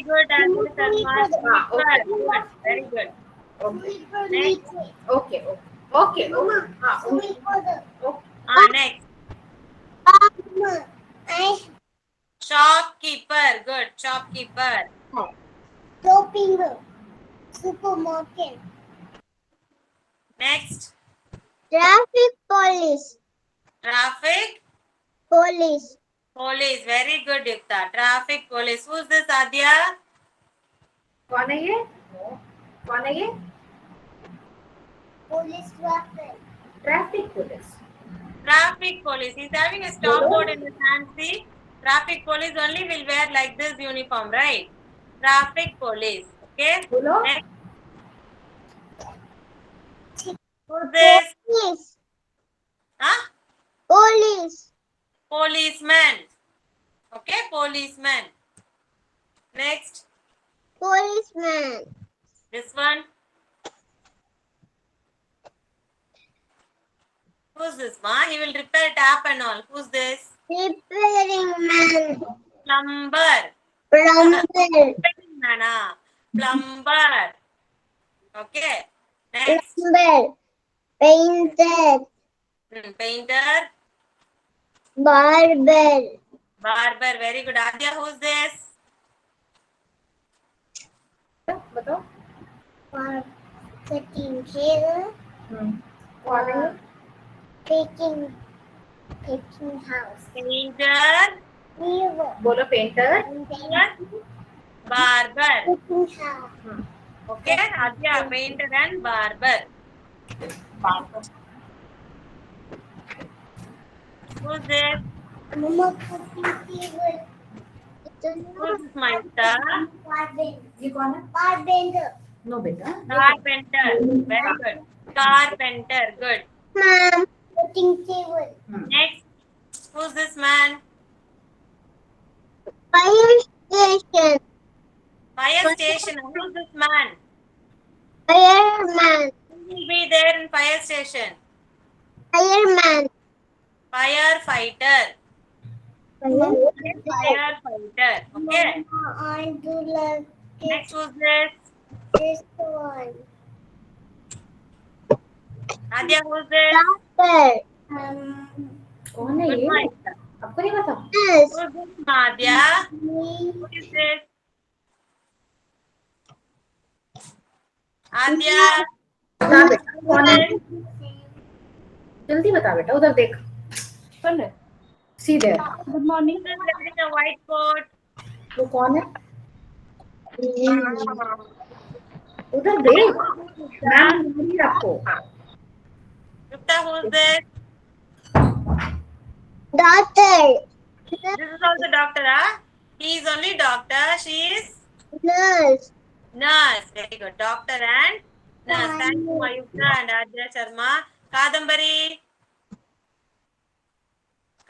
good, Adya Sharma. Okay. Good. Very good. Okay. Next. Okay. Okay. Okay. Next. I Shopkeeper. Good. Shopkeeper. shopping supermarket. Next. Traffic police. Traffic Police. police. Very good, Yukta. Traffic police. Who's this, Adya? कौन है ये? कौन है ये? Police traffic. Traffic police. Traffic police. He's having a stopboard in his hand. See? Traffic police only will wear like this uniform, right? Traffic police. Okay? बोलो. Next. Who's this? Police. Huh? Police. Policeman. Okay? Policeman. Next. Policeman. This one. Who's this, Ma? He will repair tap and all. Who's this? Repairing man. Plumber. Plumber. Repairing man, ah. Plumber. Okay. Next. Plumber. Painter. Painter. Barber. Barber. Very good. Adya, who's this? बताओ. For cutting hair. कौन है? Picking house. Painter. Weaver. बोलो painter. Barber. Picking house. Okay. Adya, painter and barber. Who's this? Mama cooking table. Who's this, Maita? ये कौन है? Carpenter. No बेटा. Carpenter. Very good. Carpenter. Good. Mom. Cooking table. Next. Who's this man? Fire station. Fire station. Who's this man? Fireman. Who will be there in fire station? Fireman. Firefighter. Firefighter. Okay. I do like Next, who's this? this one. Adya, who's this? Doctor. कौन है Good ये? morning. आपको नहीं पता? Yes. Who's this, Madhya? Me. Who is this? Adya. बता बेटा. Who कौन is है? this? जल्दी बता बेटा. उधर देख. सुन रहे. See there. Good morning. Who is wearing a white coat? वो कौन है? उधर देख. मैम बोल रही आपको. Yukta, who's this? Doctor. This is also doctor, huh? He is only doctor. She is Nurse. nurse. Very good. Doctor and nurse. Thank you, Mayukta and Adya Sharma. Kadambari.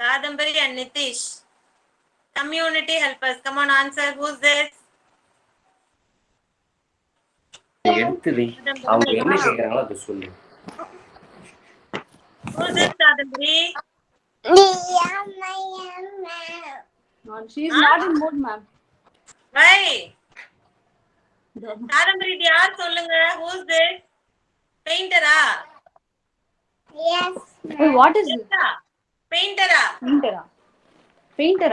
Kadambari and Nitish. Community helpers. Come on, answer. Who's this? எடுத்து வை. அவங்க என்ன கேக்குறாங்களோ அதை சொல்லு. Who's this, Kadambari? She is not in mood, ma'am. Why? Kadambari, யார் சொல்லுங்க? Who's this? Painter, ah? Yes. Hey, what is it? Painter, ah? Painter. Painter.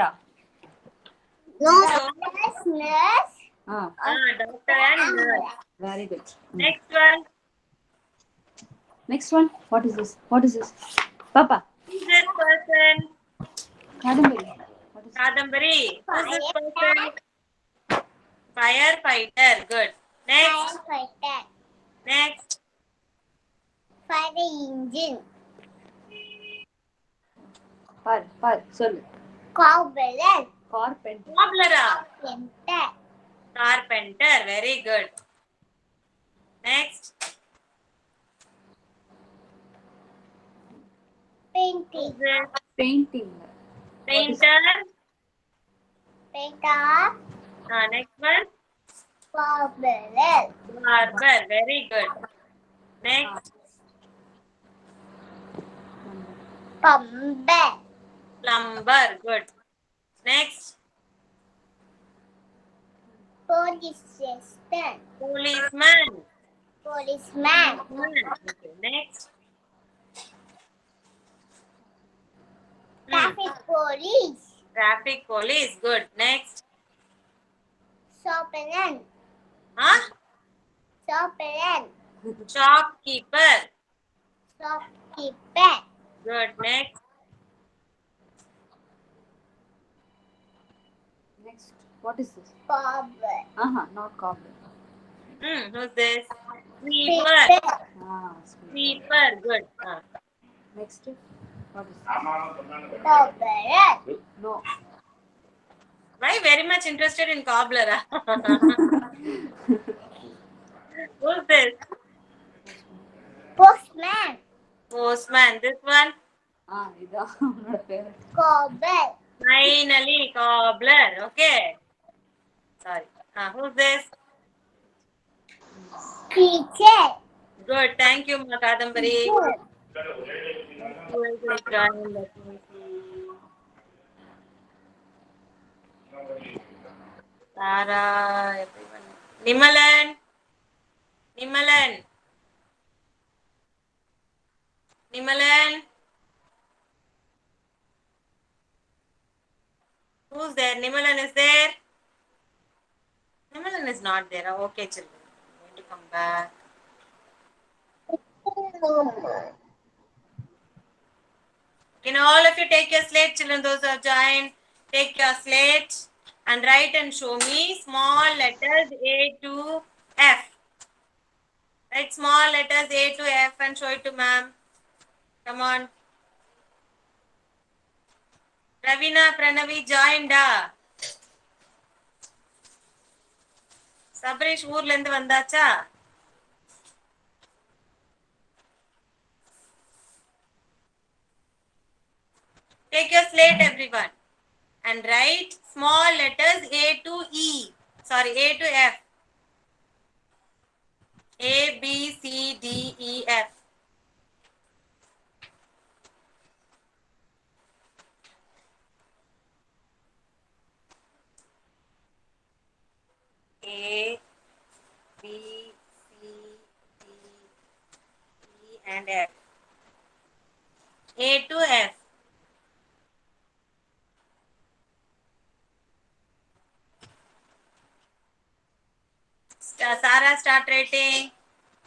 No. Nurse. Ah, Doctor and nurse. very good. Next one. Next one. What is this? What is this? Papa. Who's this person? Kadambari. What is Kadambari. Who's this person? Firefighter. Good. Next. Firefighter. Next. Fire engine. Par. Sorry. Cobbler. Carpenter. Cobbler. Carpenter. Carpenter. Very good. Next. Painting. Who's this? Painting. Painter. Painter. Next one. Cobbler. Barber. Very good. Next. Plumber. Plumber. Good. Next. Assistant. Policeman. Policeman. Okay, next. Traffic police. Traffic police. Good. Next. Shopman. Huh? Shopman. Shopkeeper. Shopkeeper. Good. Next. Next. What is this? Cobbler. Not cobbler. Who's this? Sweeper. Sweeper. Sweet. Sweeper. Good. Next. What is Cobbler. No. Why very much interested in cobbler? Who's this? Postman. Postman. This one. Not favorite. Cobbler. Finally, cobbler. Okay. Sorry. Who's this? Teacher. Good. Thank you, Kadambari. Good. Tara, everyone. Nimalan. Nimalan. Nimalan. Who's there? Nimalan is there? Nimalan is not there. Okay, children. I'm going to come back. Can all of you take your slate, children? Those who have joined, take your slate and write and show me small letters A to F. Write small letters A to F and show it to ma'am. Come on. Ravina, Pranavi joined. Sabrish ஊர்ல இருந்து வந்தாச்சா? Take your slate, everyone, and write small letters A to E. Sorry, A to F. A, B, C, D, E, F. A, B, C, D, E, and F. A to F. Sarah, start writing.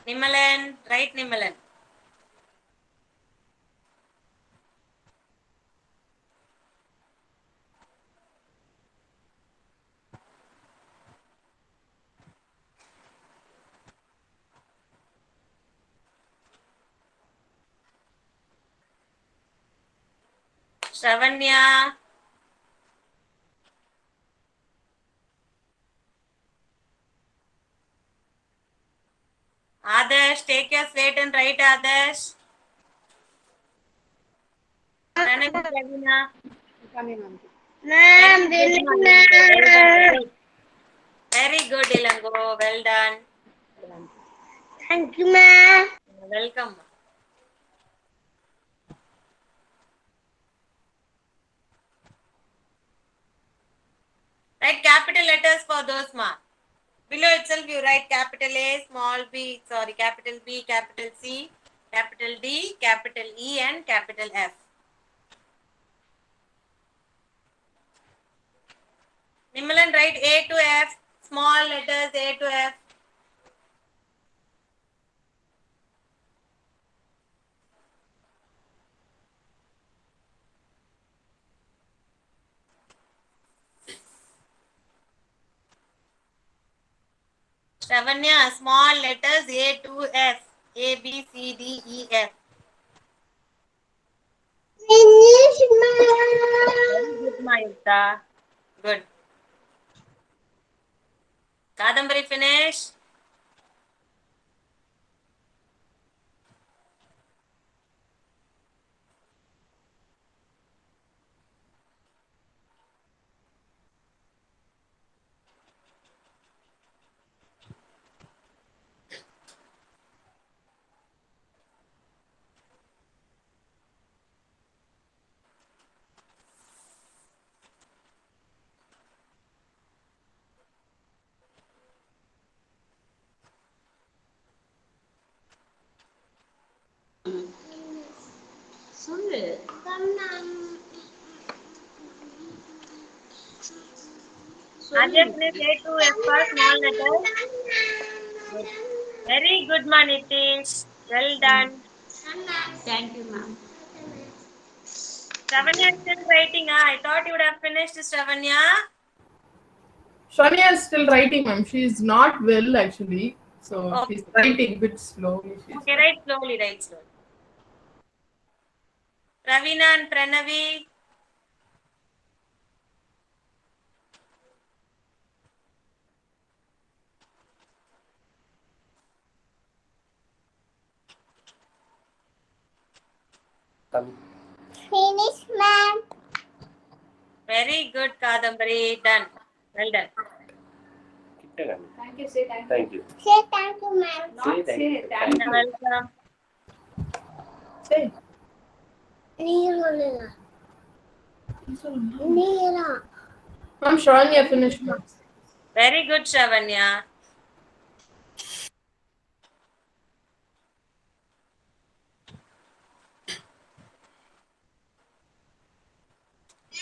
Nimalan, write Nimalan. Shravanya. Adarsh, take your slate and write Adarsh. Pranavi, Ravina. Ma'am, Very good, Ilango. Well done. thank you, ma'am. Welcome. Write capital letters for those marks. Below itself, you write capital A, small b, sorry, capital B, capital C, capital D, capital E, and capital F. Nimalan, write A to F, small letters A to F. Shravanya, small letters A to F. A, B, C, D, E, F. Finish, ma'am. Very good, Mayukta. Good. Kadambari, finish. சொல்லு. Ajay finished A to F for small letters. Very good, ma Nitish. Well done. Thank you, ma'am. Shravanya is still writing. I thought you would have finished, Shravanya. Shravanya is still writing, ma'am. She is not well actually, so Okay. she's writing a bit slowly. Okay, write slowly, write slowly. Ravina and Pranavi. Finish, ma'am. Very good, Kadambari. Done. Well done. கிட்ட காமி. Thank you. Say thank you. Thank you. Say thank you, ma'am. Not Say thank say you. thank You're you. welcome. Say. Neera. Ma'am, Shravanya finished, ma'am. Very good, Shravanya.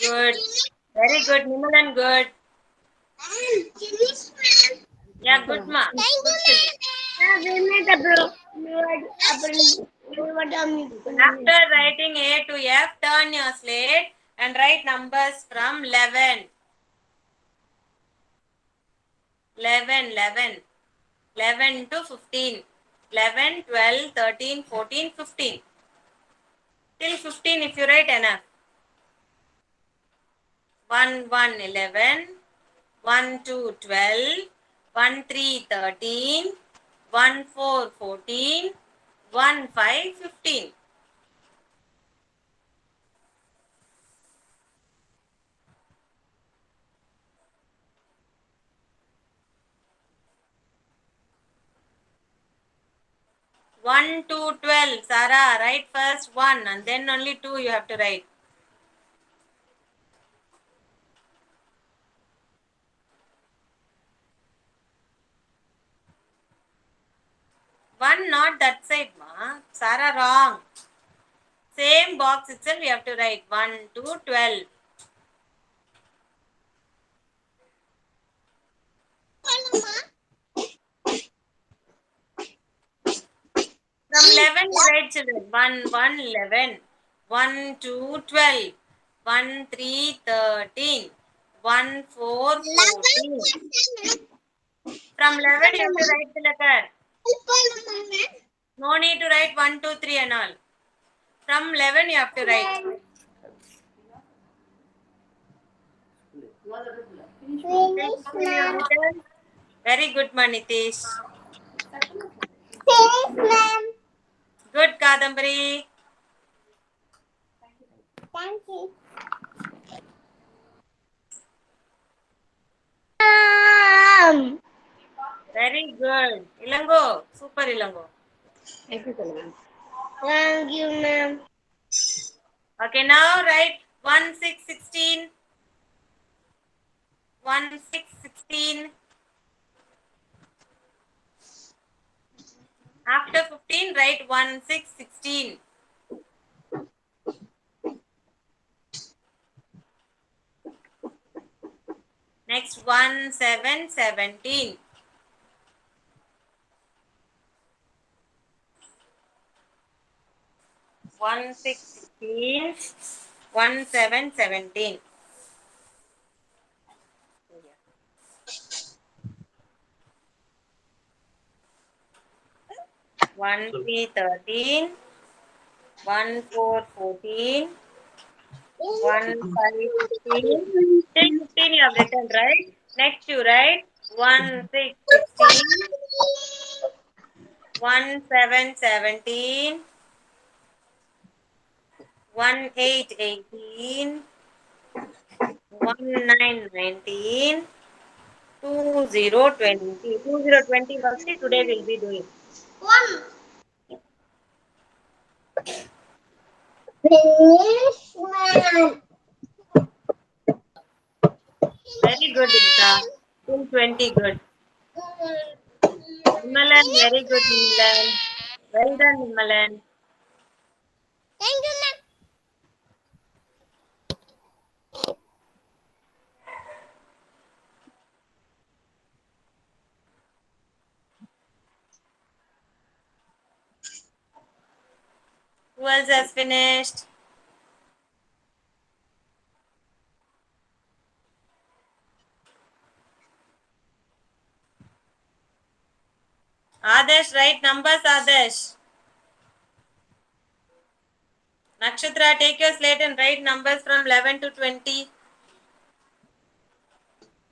Good. Very good, Nimalan. Good. Finish, ma'am. Yeah, good, ma. Thank Good you, children. ma'am. After writing A to F, turn your slate and write numbers from 11. 11 to 15. 11, 12, 13, 14, 15. Till 15 if you write enough. 1, 1, 11. 1, 2, 12. 1, 3, 13. 1, 4, 14. 1, 5, 15. One to 12. Sarah, write first 1 and then only 2 you have to write. One, not that side, ma. Sarah, wrong. Same box itself you have to write 1 to 12. From 11 you write children. 1, 1, 11. 1, 2, 12. 1, 3, 13. 1, 4, 14. From 11 you have to write the letter. No need to write 1, 2, 3 and all. From 11 you have to write. Finish, ma'am. Very good, Manitish. Finish, ma'am. Good, Kadambari. Thank you. Very good. Ilango. Super Ilango. Thank you, ma'am. Thank you, ma'am. Okay, now write 1, 6, 16. 1, 6, 16. After 15, write 1, 6, 16. Next 1, 7, 17. One, 6, 16. 1, 7, 17. One, 3, 13. 1, 4, 14. 1, 5, 15. Till 15 you have written, right? Next you write 1, 6, 16. 1, 7, 17. 1, 8, 18. 1, 9, 19. 2, 0, 20. 2, 0, 20 only today we'll be doing. Finish, ma'am. Very good, Ita. Till 20, good. Nimalan, very good, Nimalan. Well done, Nimalan. Thank you, ma'am. Who else has finished? Adesh, write numbers, Adesh. Nakshatra, take your slate and write numbers from 11 to 20.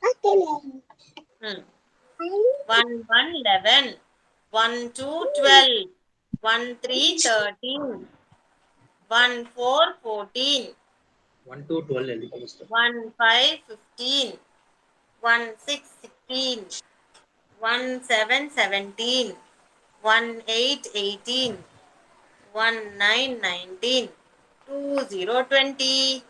Okay, ma'am. 1, 1, 11. 1, 2, 12. 1, 3, 13. 1, 4, 14. 1 to 12 ಎಲ್ಲಿಗೆ ಬರುತ್ತೆ? 1, 5, 15. 1, 6, 16. 1, 7, 17. 1, 8, 18. 1, 9, 19. 2, 0, 20.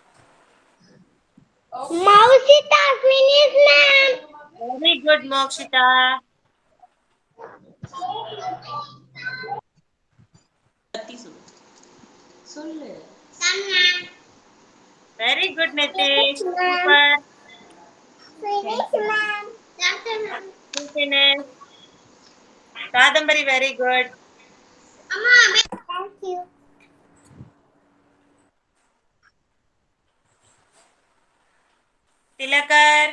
Mousita, finish, ma'am. Very good, Mokshita. Come, ma'am. Very good, Nitish. Finish, ma'am. Super. Finish, ma'am. Doctor, ma'am. You finished. Kadambari, very good. Amma, thank you. Tilakar.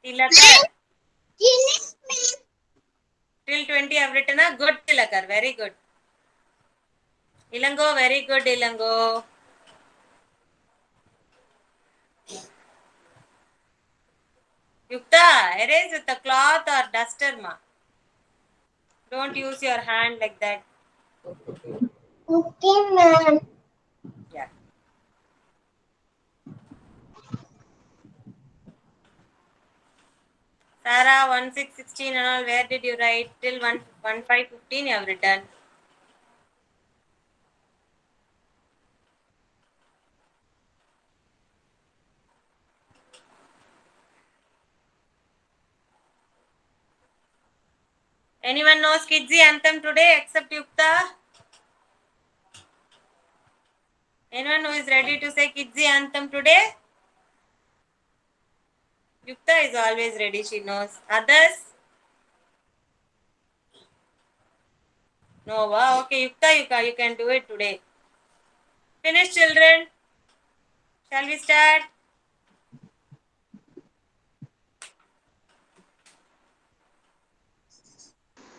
Tilakar. Finish, ma'am. Till 20 I've written a good Tilakar. Very good. Ilango, very good, Ilango. Yukta, erase with a cloth or duster, ma. Don't use your hand like that. Okay, ma'am. Yeah. Sarah, 1, 6, 16 and all, where did you write? Till 1, 1, 5, 15 you have written. Anyone knows Kidzi anthem today except Yukta? Anyone who is ready to say Kidzi anthem today? Yukta is always ready, she knows. Others? No, wow. Okay, Yukta, you can do it today. Finish, children. Shall we start?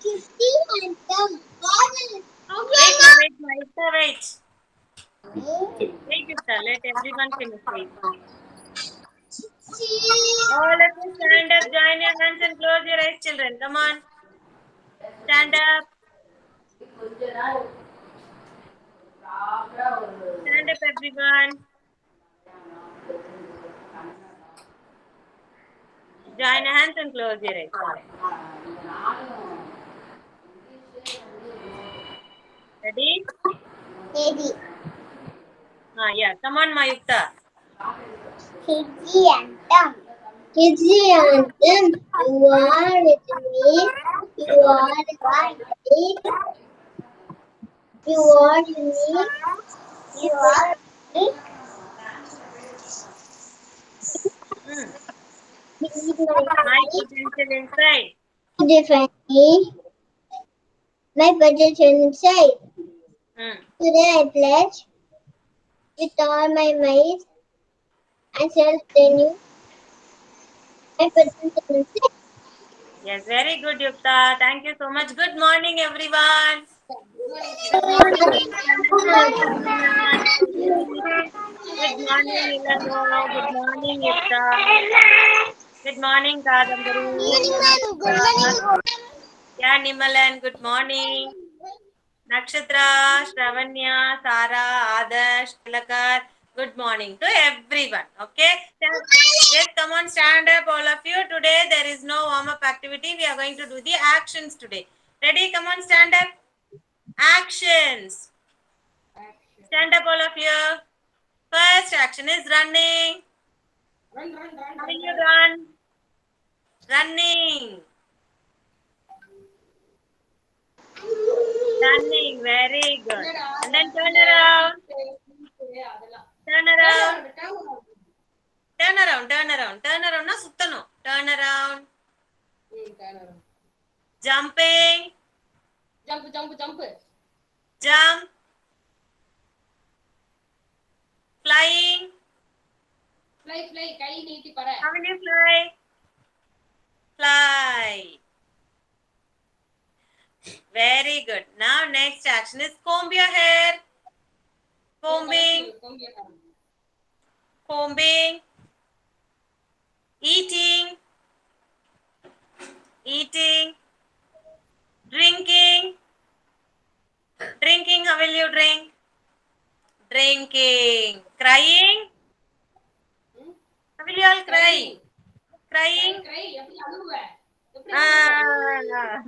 And the bottle. Wait. Wait, Yukta. Let everyone finish. Wait. All of you stand up, join your hands and close your eyes, children. Come on. Stand up. Stand up, everyone. Join your hands and close your eyes. Ready? Ready. Yeah. Come on, Mayukta. Kidzi anthem. Kidzi anthem. You are with me. You are with me. You are unique. You are unique. Believe my My life. potential inside. Define me. My potential inside. Today I pledge with all my might and self-renew my potential inside. Yes, very good, Yukta. Thank you so much. Good morning, everyone. Good morning, Ilango. Good morning, Yukta. Good morning, Kadambari. Yeah, Nimalan. Good morning. Nakshatra, Shravanya, Sara, Adarsh, Tilakar. Good morning to everyone. Okay. Yes, come on, stand up, all of you. Today there is no warm-up activity. We are going to do the actions today. Ready? Come on, stand up. Actions. Stand up, all of you. First action is running. How will you run? Running. Running. Very good. And then turn around. Turn around. Turn around. Turn around. Turn around. Na suttano. Turn around. Jumping. Jump. Jump. Flying. Fly. Kai neeti para. How will you fly? Fly. Very good. Now next action is comb your hair. Combing. Combing. Eating. Eating. Drinking. Drinking. How will you drink? Drinking. Crying. How will you all cry? Crying. Ah.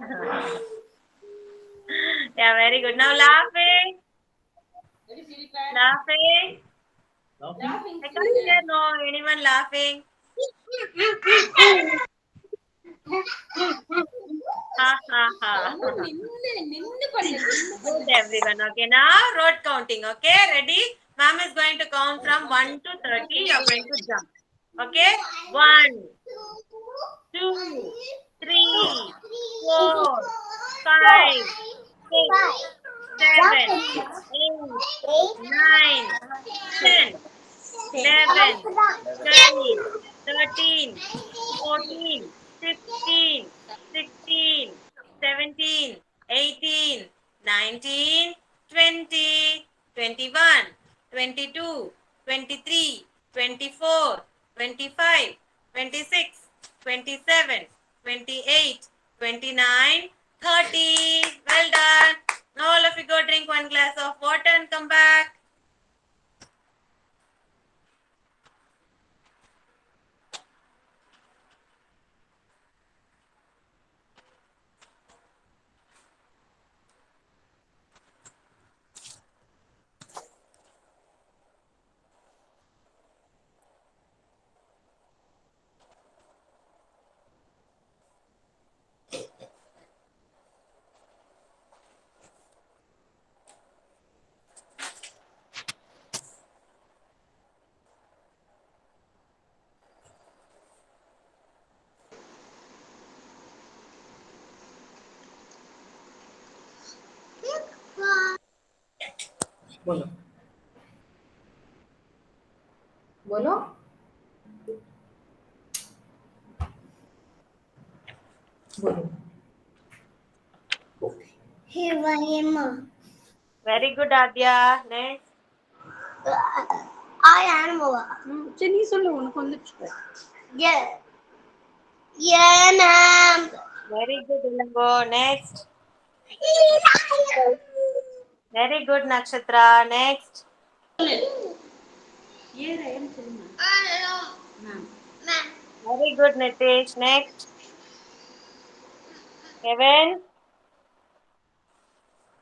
Yeah, very good. Now laughing. Laughing. I can't hear no anyone laughing. Ha ha ha. Good everyone. Okay, now road counting. Okay, ready? Ma'am is going to count from 1 to 30. You are going to jump. Okay, 1, 2, 3, 4, 5, 6, 7, 8, 9, 10, 11, 12, 13, 14, 15, 16, 17, 18, 19, 20, 21, 22, 23, 24, 25, 26, 27, 28, 29, 30. Well done. Now all of you go drink one glass of water and come back. बोलो बोलो बोलो Here I am. Very good, Adya. Next. I am. சரி நீ சொல்லு உனக்கு வந்துச்சு. Yeah. Yeah, ma'am. Very good, Ilango. Next. Very good, Nakshatra. Next. ஏன் சொல்லுங்க. Ma'am. Very good, Nitish. Next. Kevin.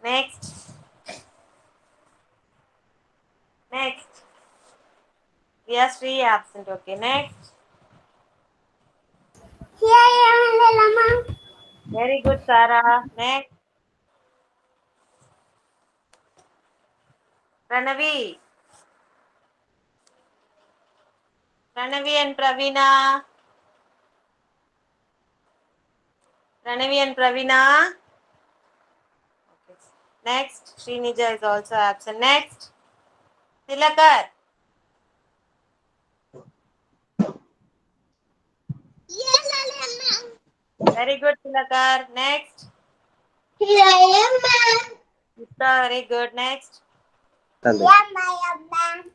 Next. Next. Yes, three absent. Okay, next. Here I am, ma'am. Very good, Sarah. Next. Pranavi. Pranavi and Pravina. Pranavi and Pravina. Okay. Next. Srinija is also absent. Next. Tilakar. Yes, I am, ma'am. Very good, Tilakar. Next. Here I am, ma'am. Gupta. Very good. Next. Yeah, I am, ma'am.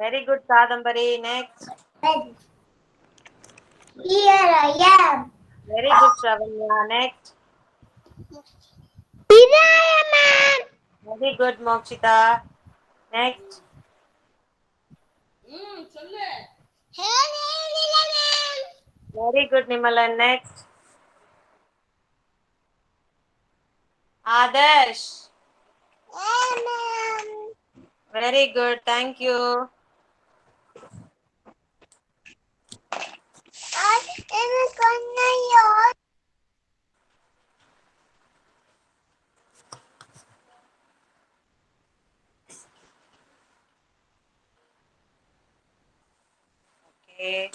Very good, Kadambari. Next. Here I am. Very good, Shravanya. Next. Here I am, ma'am. Very good, Mokshita. Next. சொல்லு. Here I am, ma'am. Very good, Nimalan. Next. Adarsh. Yeah, ma'am. Very good. Thank you. Okay.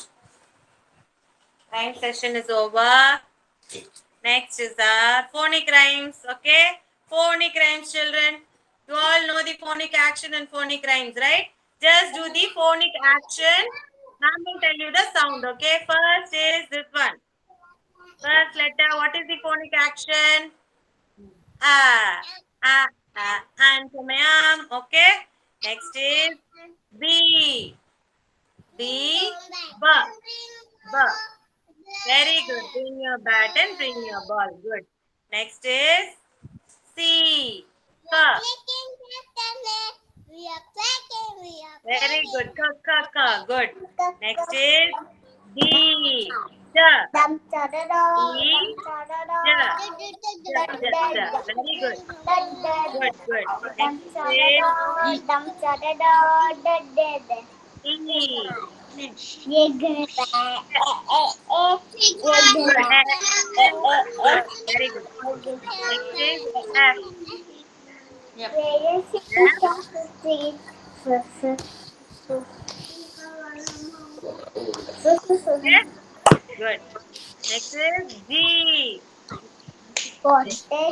Rhyme session is over. Next is our phonic rhymes. Okay. Phonic rhymes, children. You all know the phonic action and phonic rhymes, right? Just do the phonic action. I will tell you the sound. Okay. First is this one. First letter. What is the phonic action? A. A. A. And for my arm. Okay. Next is B. B. B. B. Very good. Bring your bat and bring your ball. Good. Next is C. K. Very good. K. K. K. Good. Next is D. D. Very good. Good. Good. Next is E. Very good. Next is F. Okay. Good. Next is G. What is Okay.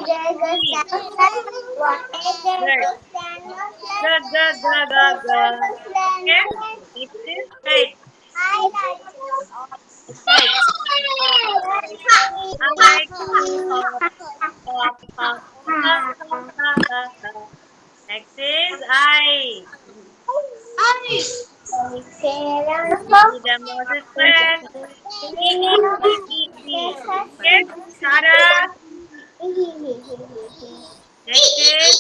Next is H. H. I like to hop. Next is I. The Moses friend. Okay. Sarah. Next is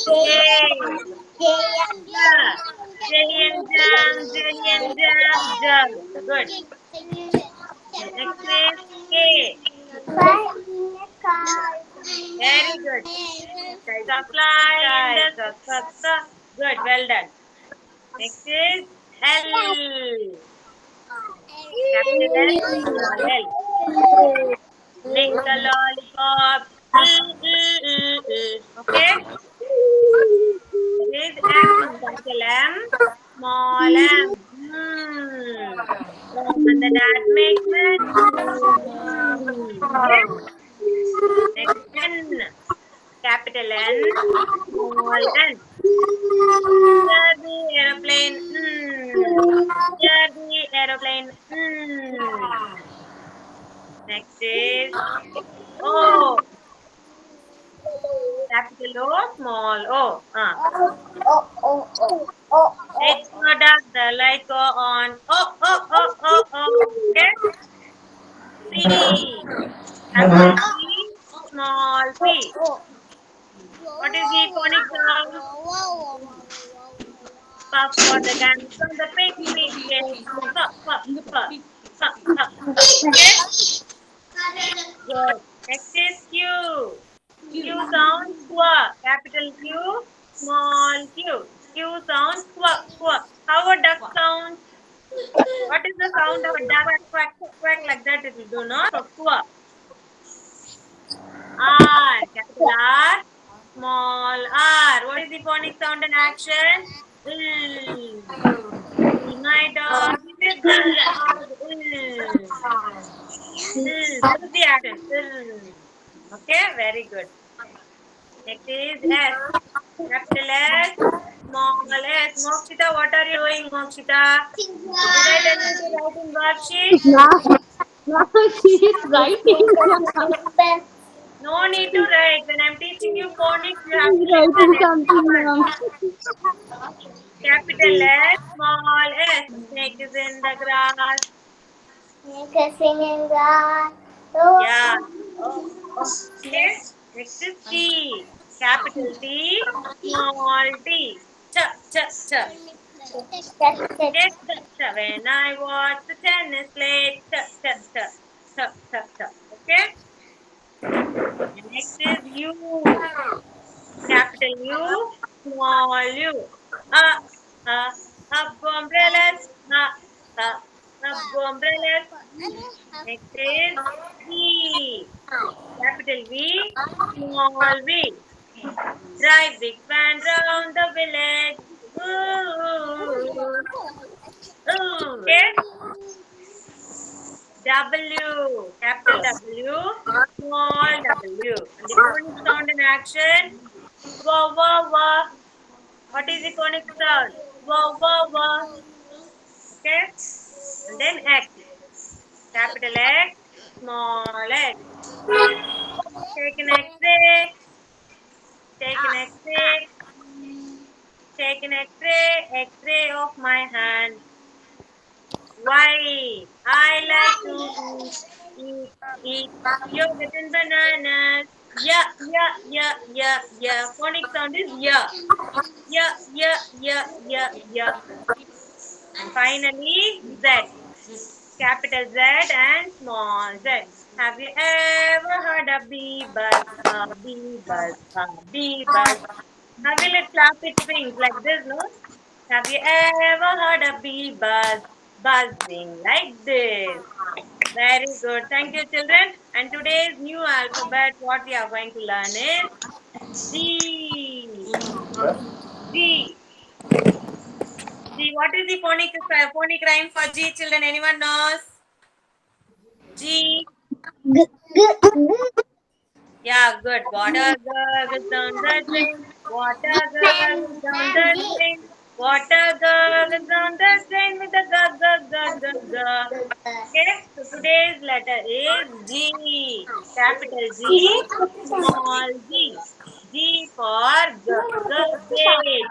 J. Jillian jam. Good. Next is K. Very good. Guys are flying. Good. Well done. Next is L. Capital L, small L. Lick a lollipop. Okay. It is M. Capital M, small m. And the dad makes it. Okay. Next N. Capital N, small n. Here the aeroplane. Here the aeroplane. Next is O. Capital O, small o. It's not dark, the light go on. Okay. P. Capital P, small p. What is the phonic sound? Puff for the dance on the picnic. Puff. Okay. Good. Next is Q. Q sounds qua. Capital Q, small q. Q sounds qua. How a duck sounds? What is the sound of a duck? Quack, quack, like that it will do, no? So, qua. R. Capital R, small r. What is the phonic sound and action? My dog is what is the action? Okay, very good. Next is S. Capital S, small s. Mokshita, what are you doing, Mokshita? Did I tell you to write in worksheet? Now she is writing. No need to write. When I'm teaching you phonics, you have to She's listen writing something every wrong. word. Capital S, small s. Snake is in the grass. Yeah. Okay. Next is T. Capital T, small t. Ch. When I watch the tennis play. Ch. Okay. Next is U. Capital U, small u. Up umbrellas. Up go umbrellas. Next is V. Capital V, small V. Drive big fan round the village. Ooh, ooh. Okay. W, capital W, small W. And the phonic sound in action. Wah, wah, wah. What is the phonic sound? Wah, wah, wah. Okay. And then X. Capital X, small x. Take an X-ray. Take an X-ray. Take an X-ray. X-ray of my hand. Why? I like to eat yogurt and bananas. Yeah, yeah, yeah, yeah, yeah. Phonic sound is yeah. Yeah, yeah, yeah, yeah, yeah. And finally, Z. Capital Z and small z. Have you ever heard a bee buzz? A bee buzz, a bee buzz. Now will it clap its wings like this, no? Have you ever heard a bee buzz? Buzzing like this. Very good. Thank you, children. And today's new alphabet, what we are going to learn is G. G. G. What is the phonic rhyme for G, children? Anyone knows? G. Yeah, good. Water gurgles down the drain. Water gurgles down the drain. Water gurgles down the drain with a gug gug gug gug gug. Okay, so today's letter is G. Capital G, small g. G for gate.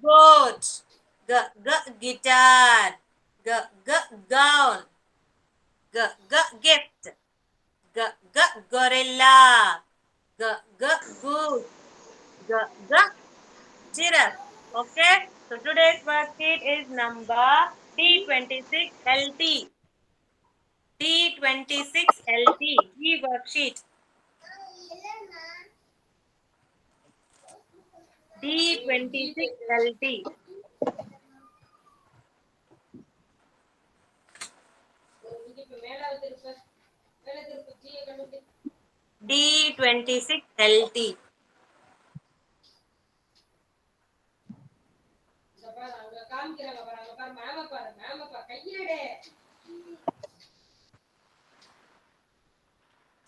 Goat. Guitar. Gown. Gift. Gorilla. Goose. Giraffe. Okay. So today's worksheet is number D26LT. D26LT. G worksheet. D26LT. D26LT.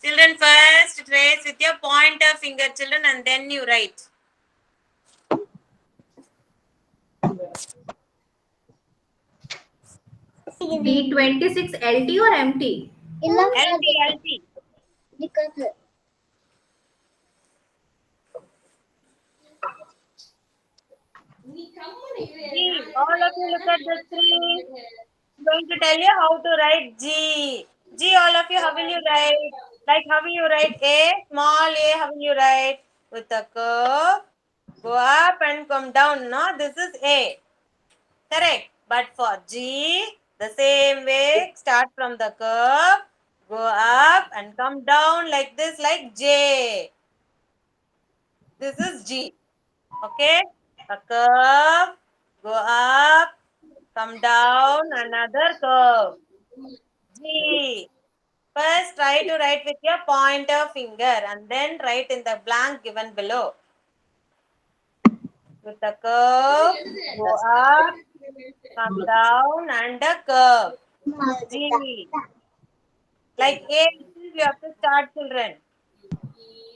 Children, first trace with your pointer finger, children, and then you write. D26 LT or MT? LT. G. All of you look at the screen. I'm going to tell you how to write G. G, all of you, how will you write? Like how will you write A? Small a, how will you write? With a curve. Go up and come down. No, this is A. Correct. But for G, the same way, start from the curve, go up and come down like this, like J. This is G. Okay? A curve, go up, come down, another curve. G. First, try to write with your pointer finger and then write in the blank given below. With the curve, go up, come down, and a curve. G. Like A, you have to start, children.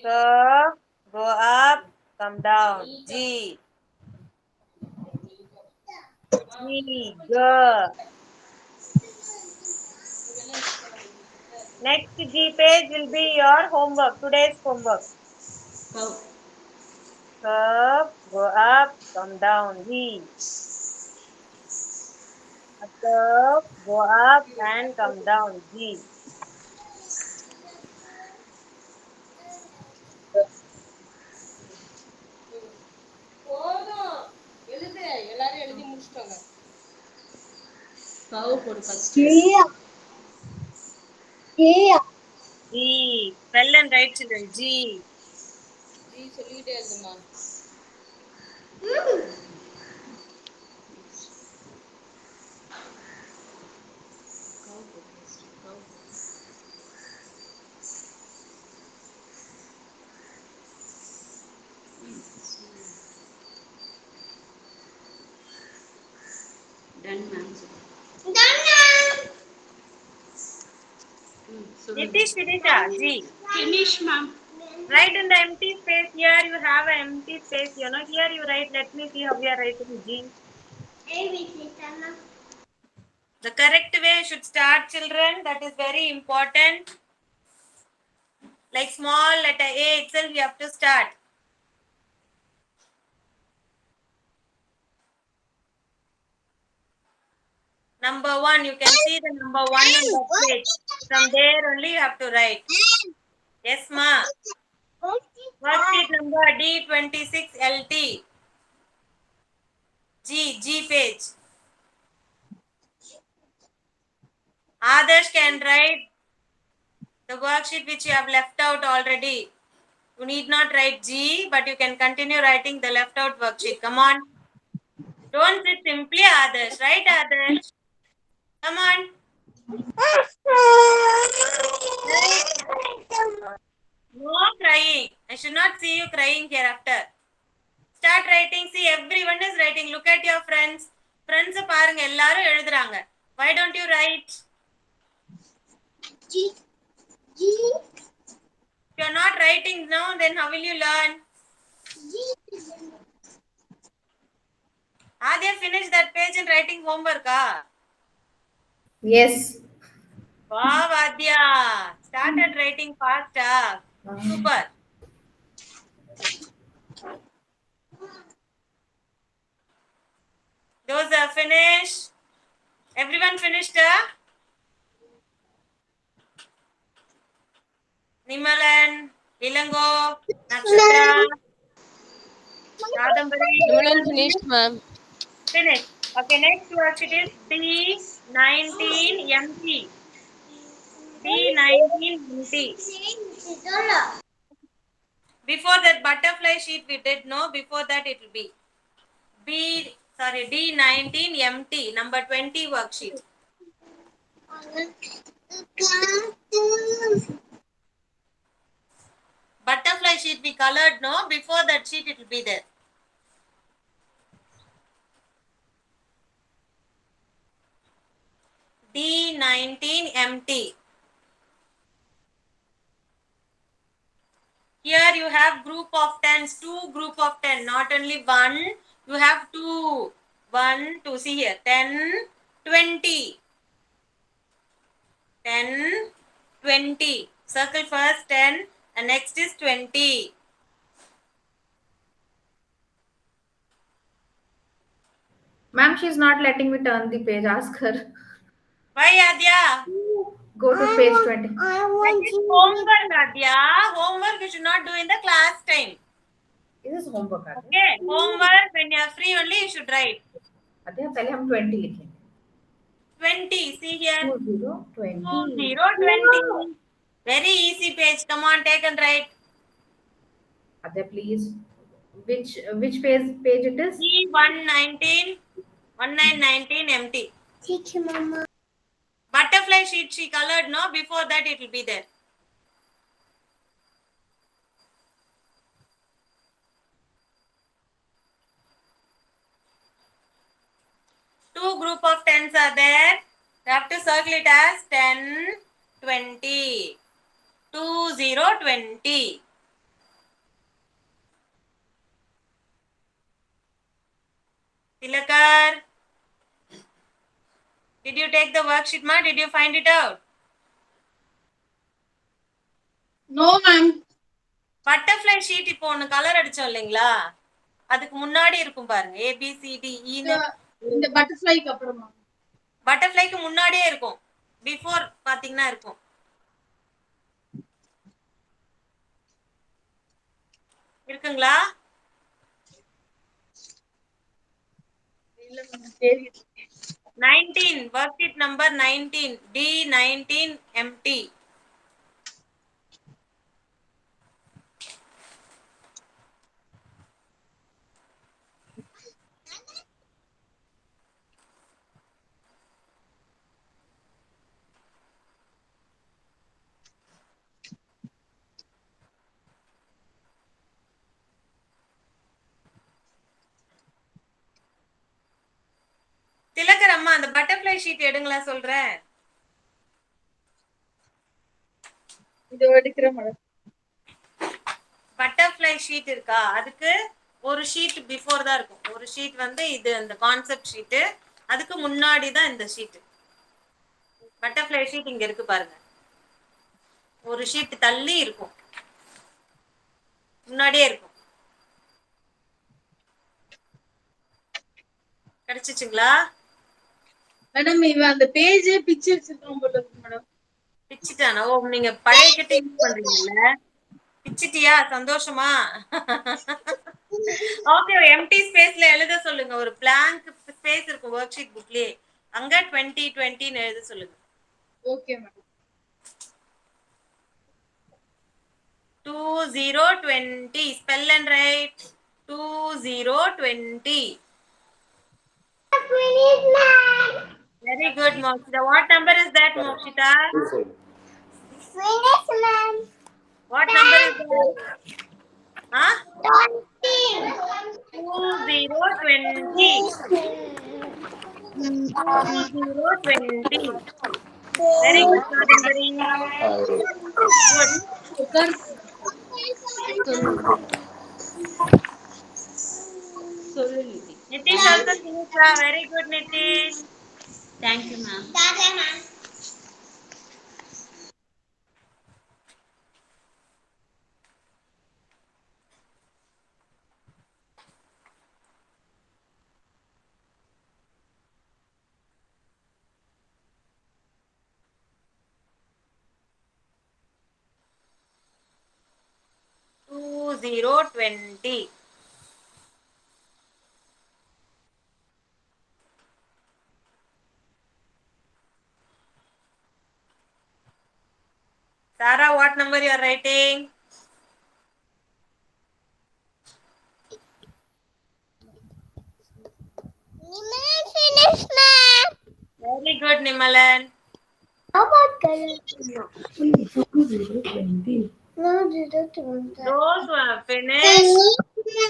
Curve, go up, come down. G. G. G. Next G page will be your homework, today's homework. Curve, go up, come down. G. A curve, go up and come down. G. G. Spell and write, children. G. done, ma'am. So Nitish, Finisha, G. finish, ma'am. Write in the empty space. Here you have an empty space. You know, here you write. Let me see how you are writing G. The correct way should start, children. That is very important. Like small letter A itself, you have to start. Number 1, you can see the number 1 on the page. From there only you have to write. Yes, ma. Worksheet number D26LT. G page. Others can write the worksheet which you have left out already. You need not write G, but you can continue writing the left out worksheet. Come on. Don't sit simply, Others. Right, Others? Come on. No crying. I should not see you crying hereafter. Start writing. See, everyone is writing. Look at your friends. Friends பாருங்க எல்லாரும் எழுதுறாங்க. Why don't you write? If you are not writing now, then how will you learn? Are they finished that page and writing homework? Yes. Wow, Adya. Started writing fast. Super. Those are finished. Everyone finished? Nimalan, Ilango, Nakshatra, Kadambari. Nimalan finished, ma'am. Finished. Okay, next worksheet is D19MT. D19MT. Before that butterfly sheet we did know. Before that it will be D19MT, number 20 worksheet. Butterfly sheet we colored, no? Before that sheet it will be there. D19MT. Here you have group of 10s, 2 group of 10, not only 1, you have 2. 1, 2, see here, 10, 20. 10, 20. Circle first 10 and next is 20. Ma'am, she's not letting me turn the page. Ask her. Why, Adya? Go to page 20. That is homework, Adya. Homework you should not do in the class time. This is homework. Okay, homework when you are free only you should write. अध्याय पहले हम 20 लिखेंगे. 20, see here. 20, 20. Very easy page. Come on, take and write. Adya, please. Which page it is? D1919 empty. Teach mama. Butterfly sheet she colored, no? Before that it will be there. Two group of 10s are there. You have to circle it as 10, 20. 20, 20. Tilakar. Did you take the worksheet, ma? Did you find it out? No, ma'am. Butterfly sheet இப்போ ஒன்னு colour அடிச்சோம் இல்லைங்களா, அதுக்கு முன்னாடி இருக்கும் பாருங்க. ABCD இந்த பட்டர்ஃப்ளைக்கு அப்புறமா பட்டர்ஃப்ளைக்கு முன்னாடியே இருக்கும். பிஃபோர் பாத்தீங்கன்னா இருக்கும். இருக்குங்களா? 19 worksheet number 19 D19 empty. Tilakar amma butterfly sheet எடுங்களா சொல்றேன். இது எடுக்கிறேன் மேடம். பட்டர்ஃப்ளை ஷீட் இருக்கா, அதுக்கு ஒரு ஷீட் பிஃபோர் தான் இருக்கும். ஒரு ஷீட் வந்து இது அந்த கான்செப்ட் ஷீட்டு, அதுக்கு முன்னாடி தான் இந்த ஷீட். பட்டர்ஃப்ளை ஷீட் இங்க இருக்கு பாருங்க, ஒரு ஷீட் தள்ளி இருக்கும், முன்னாடியே இருக்கும். கிடைச்சிச்சுங்களா? மேடம் இவன் அந்த பேஜ் பிச்சு வச்சிருக்கான் போல இருக்கு மேடம். பிச்சிட்டானா? ஓ, நீங்க பழைய கிட்ட யூஸ் பண்றீங்கல்ல, பிச்சிட்டியா? சந்தோஷமா? ஓகே, எம்டி ஸ்பேஸ்ல எழுத சொல்லுங்க. ஒரு blank ஸ்பேஸ் இருக்கும் ஒர்க் ஷீட் புக்லயே, அங்க 2020 ன்னு எழுத சொல்லுங்க. Okay madam. 2020 spell and write 2020. Very good, Mokshita. What number is that, Mokshita? Finish, ma'am. What number is that? Huh? 20. 2020. 2020. Very good, Kadambari. Good. உட்கார். சொல்லு நிதி. Nitish also finished. Very good, Nitish. Thank you ma'am. Okay, ma'am. Two 2020. Sarah, what number you are writing? Finish, ma'am. Very good, Nimalan. How about color? No, 020. Those who have finished,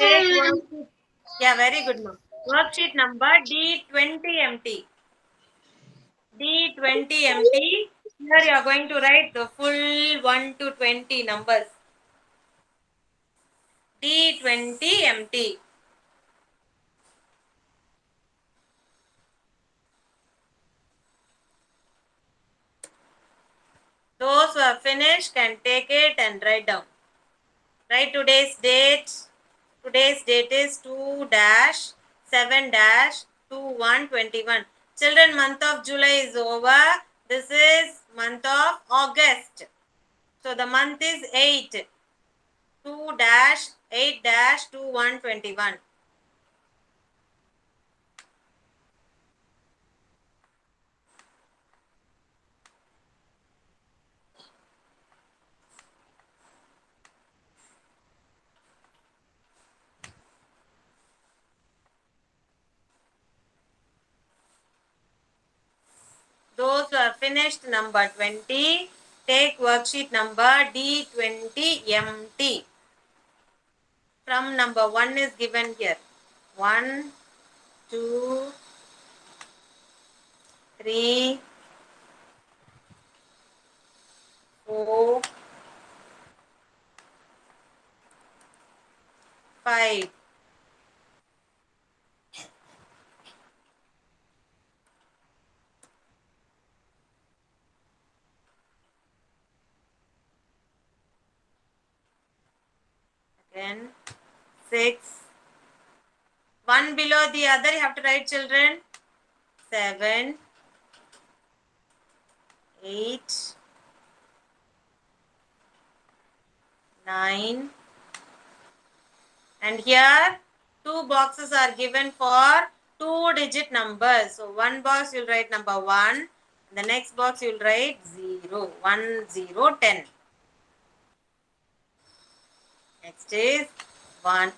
take worksheet. Yeah, very good, ma'am. Worksheet number D20MT. D20MT. Here you are going to write the full 1 to 20 numbers. D20MT. Those who have finished can take it and write down. Write today's date. Today's date is 2-7-2121. Children, month of July is over. This is month of August. So the month is 8. 2-8-2121. Those who have finished number 20, take worksheet number D20MT. From number 1 is given here. 1, 2, 3, 4, 5. Then 6. One below the other you have to write, children. 7, 8, 9. And here 2 boxes are given for 2-digit numbers. So one box you'll write number 1. The next box you'll write 0. 1, 0, 10. Next is 1.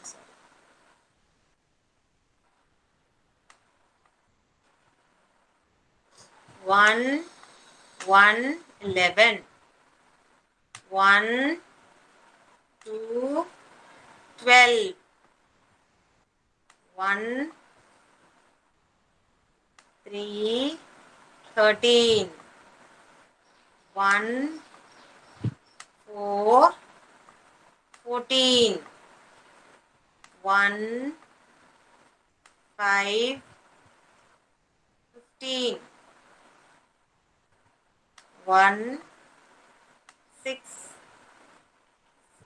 1, 1, 11. 1, 2, 12. 1, 3, 13. 1, 4, 14. 1, 5, 15. 1, 6,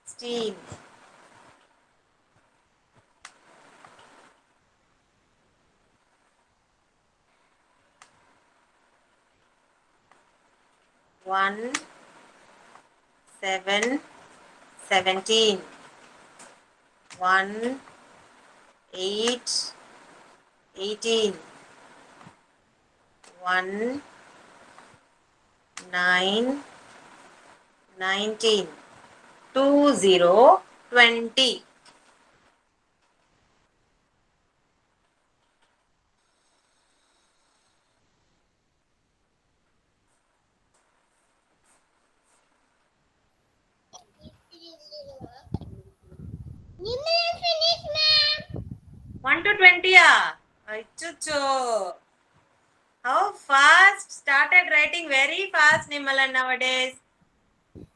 16. 1, 7, 17. 1, 8, 18. 1, 9, 19. 2, 0, 20. You may finish, ma'am. 1 to 20, ah. Achucho. How fast? Started writing very fast, Nimalan, nowadays.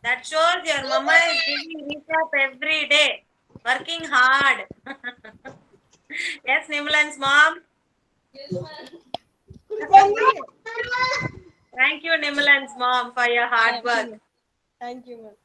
That shows your mama is giving recap every day. Working hard. Yes, Nimalan's mom. Thank you, Nimalan's mom, for your hard work. Thank you, ma'am.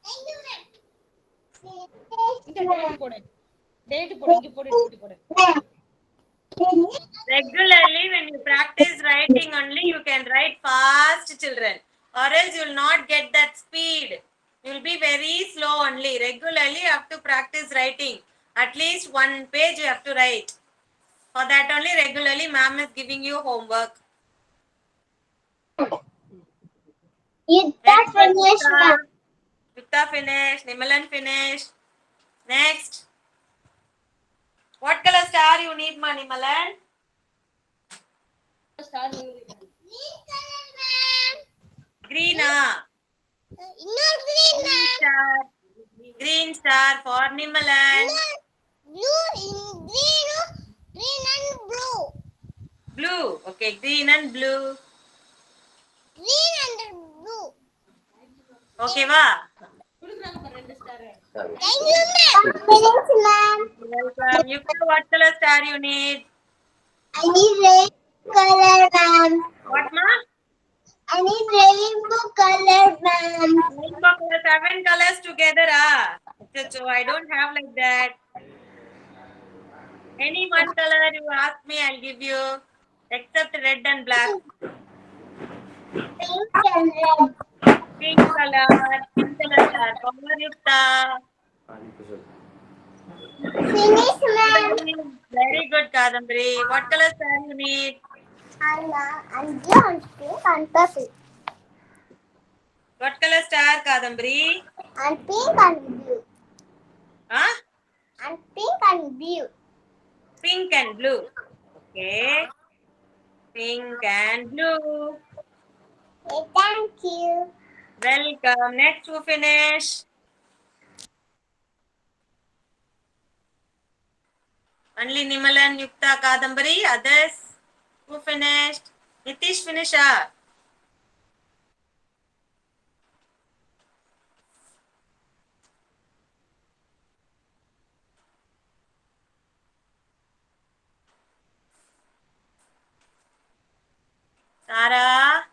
Regularly, when you practice writing only, you can write fast, children. Or else you will not get that speed. You will be very slow only. Regularly, you have to practice writing. At least 1 page you have to write. For that only, regularly, ma'am is giving you homework. You Very just good, finish, Yukta. ma'am. Yukta finished. Nimalan finished. Next. What color star you need, ma, Nimalan? Green color, ma'am. Green, ah. No green, Green ma'am. star. Green star for Nimalan. Blue in green, green and blue. Blue. Okay, green and blue. Green and blue. Okay, va? Thank you, ma'am. Finish, ma'am. Welcome. Yukta, what color star you need? I need red color, ma'am. What, ma? I need rainbow color, ma'am. Rainbow color, 7 colors together, ah. So I don't have like that. Any one color you ask me, I'll give you. Except red and black. Pink and red. Pink color star for Yukta. Finish, ma'am. Very good, Kadambari. What color star you need? And blue and pink and purple. What color star, Kadambari? And pink and blue. Huh? And pink and blue. Pink and blue. Okay. Pink and blue. Okay, thank you. Welcome. Next to finish. Only Nimalan, Yukta, Kadambari. Others who finished? Nitish finish. Ah. Sarah.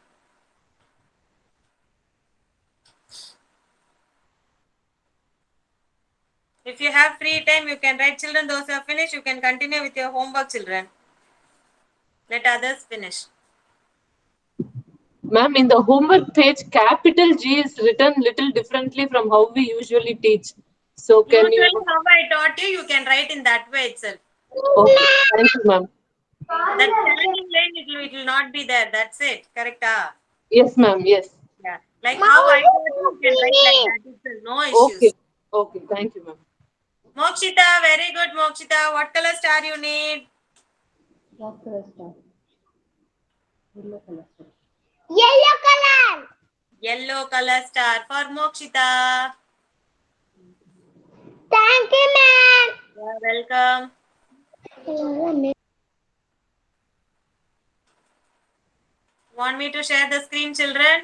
If you have free time, you can write. Children, those who have finished, you can continue with your homework, children. Let others finish. Ma'am, in the homework page, capital G is written little differently from how we usually teach. So can you? Usually, how I taught you, you can write in that way itself. Okay, thank you, ma'am. That standing line, it will not be there. That's it. Correct? Ah? Yes, ma'am. Yes. Yeah. Like how I taught you, you can write like that itself. No issues. Okay. Okay. Thank you, ma'am. Mokshita, very good, Mokshita. What color star you need? What color star? Yellow color star. Yellow color. Yellow color star for Mokshita. Thank you, ma'am. You're welcome. Want me to share the screen, children?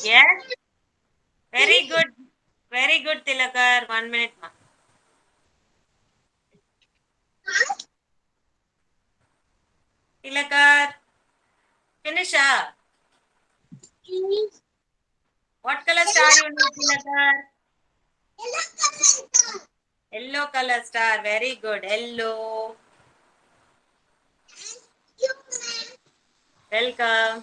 Yes. Very good. Very good, Tilakar. 1 minute, ma. Tilakar. Finish up. What color star you need, Tilakar? Yellow color star. Very good. Yellow. Welcome.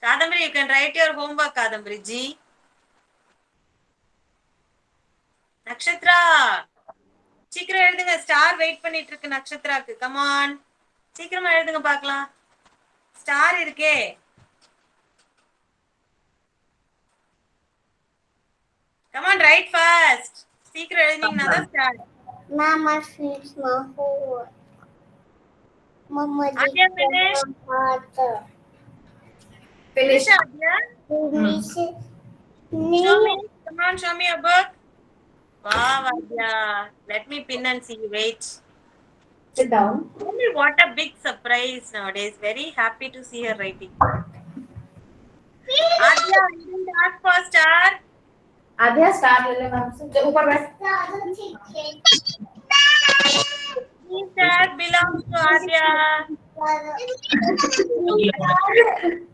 Kadambari, you can write your homework, Kadambari ji. Nakshatra. சீக்கிரம் எழுதுங்க, star wait பண்ணிட்டு இருக்கு நட்சத்திராக்கு. Come on, சீக்கிரமா எழுதுங்க பார்க்கலாம். Star இருக்கே. Come on, right fast. சீக்கிரம் எழுதினீங்கன்னா தான் star. Mama feeds my homework. Mama Adya, finish. Finish, Adya. Show me. Come on, show me your book. Wow, Adya. Let me pin and see. Wait. Sit down. What a big surprise nowadays. Very happy to see her writing. Adya, you didn't ask for star. Aadhya star ले ले ma'am से ऊपर बैठ. This star belongs to Adya.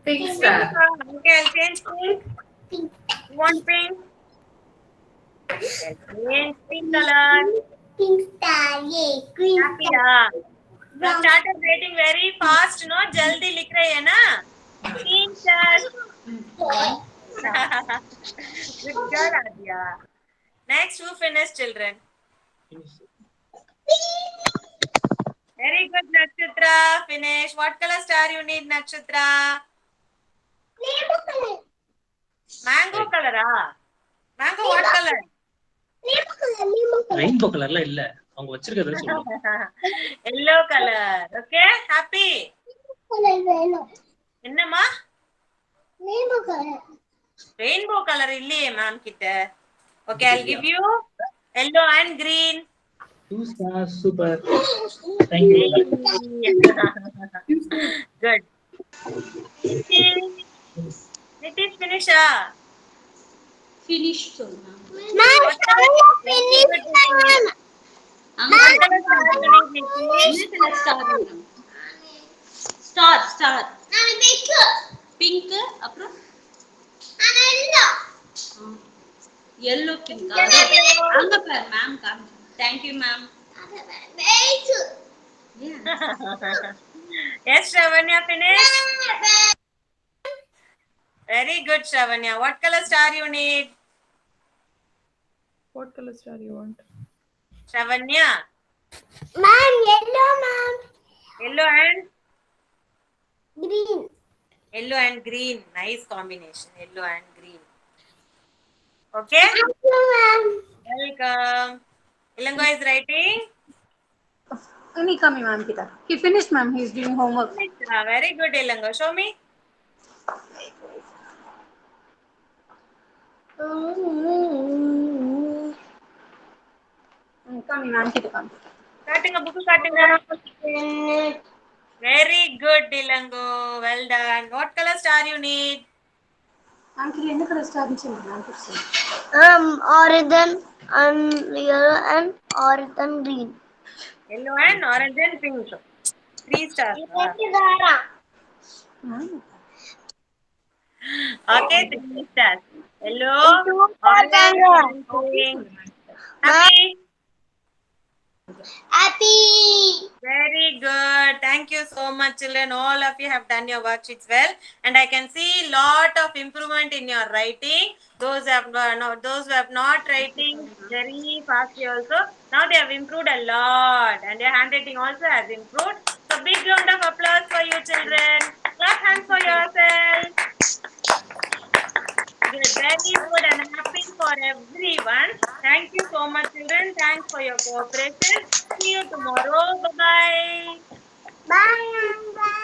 Pink star. Okay, I'll change pink. You want pink? Change pink color. Pink star, yay, green Happy da. You started writing very fast, no? Jaldi likh rahe hai na? Pink star. Good girl, Adya. Next, who finished, children? Very good, Nakshatra. Finish. What color star you need, Nakshatra? Mango color, ah? Mango what color? Rainbow கலர்ல இல்ல, அவங்க வச்சிருக்கறத சொல்லுங்க. Yellow color. Okay, happy. என்னம்மா? Rainbow color இல்லையே ma'am கிட்ட. Okay, I'll give you yellow and green. 2 stars, super. Thank you. Good. Nitish, finish ah. Finish solna. Ma'am, finish, ma'am. Star, star. நான் pink. Pink, அப்புறம் நான் yellow. yellow pink. அங்க பாரு ma'am காமி. Thank you ma'am. Beige. Yes, Shravanya, finish. Very good, Shravanya. What color star you need? What color star you want? Shravanya. Ma'am, yellow, ma'am. Yellow and Green. yellow and green. Nice combination. Yellow and green. Okay. Thank you, ma'am. Welcome. Ilango is writing. Any coming ma'am kita. He finished ma'am. He's doing homework. Very good, Ilango. Show me. Coming ma'am kita come. Cutting a book, cutting a. Very good, Ilango. Well done. What color star you need? Uncle, என்ன color star இருந்துச்சு ma'am? Orange and yellow and orange and green. Yellow and orange and pink. 3 stars. Okay, 3 stars. Yellow, orange and pink. Happy? Happy. Very good. Thank you so much, children. All of you have done your worksheets well, and I can see lot of improvement in your writing. Those who have not writing very fast also, now they have improved a lot, and their handwriting also has improved. So big round of applause for you, children. Clap hands for yourself. Good, very good and happy for everyone. Thank you so much, children. Thanks for your cooperation. See you tomorrow. Bye-bye. Bye. Bye.